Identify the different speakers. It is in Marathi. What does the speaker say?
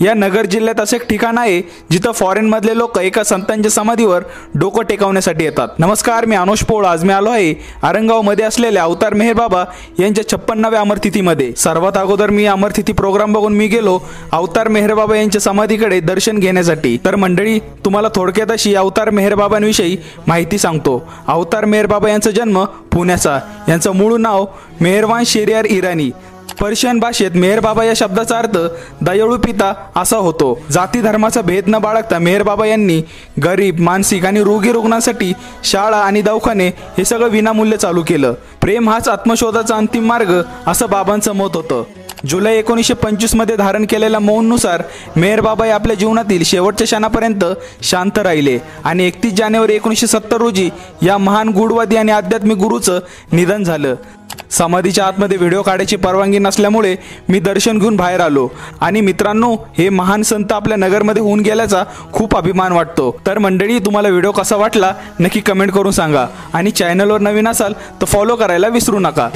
Speaker 1: या नगर जिल्ह्यात असं एक ठिकाण आहे जिथं फॉरेन मधले लोक एका संतांच्या समाधीवर डोकं टेकवण्यासाठी येतात। नमस्कार, मी अनुष पोळ। आज मी आलो आहे आरंगाव मध्ये असलेल्या अवतार मेहर बाबा यांच्या 56व्या अमरतिथीमध्ये। सर्वात अगोदर मी अमरतिथी प्रोग्राम बघून मी गेलो अवतार मेहर बाबा यांच्या समाधीकडे दर्शन घेण्यासाठी। तर मंडळी, तुम्हाला थोडक्यात अशी अवतार मेहर बाबांविषयी माहिती सांगतो। अवतार मेहर बाबा यांचा जन्म पुण्याचा। यांचं मूळ नाव मेहरवान शेरियार इराणी। पर्शियन भाषेत मेहर बाबा या शब्दाचा अर्थ दयाळू पिता असा होतो। जाती धर्माचा भेद न बाळगता मेहर बाबा यांनी गरीब, मानसिक आणि रोगी रुग्णांसाठी शाळा आणि दवाखाने हे सगळं विनामूल्य चालू केलं। प्रेम हाच आत्मशोधाचा अंतिम मार्ग असं बाबांचं मत होतं। जुलै 1925 मध्ये धारण केलेल्या मौनानुसार मेहर बाबा हे आपल्या जीवनातील शेवटच्या क्षणापर्यंत शांत राहिले आणि 31 जानेवारी 1970 रोजी या महान गूढवादी आणि आध्यात्मिक गुरुचं निधन झालं। समाधीच्या आतमध्ये व्हिडिओ काढायची परवानगी नसल्यामुळे मी दर्शन घेऊन बाहेर आलो आणि मित्रांनो, हे महान संत आपल्या नगरमध्ये होऊन गेल्याचा खूप अभिमान वाटतो। तर मंडळी, तुम्हाला व्हिडिओ कसा वाटला नक्की कमेंट करून सांगा आणि चॅनलवर नवीन असाल तर फॉलो करायला विसरू नका।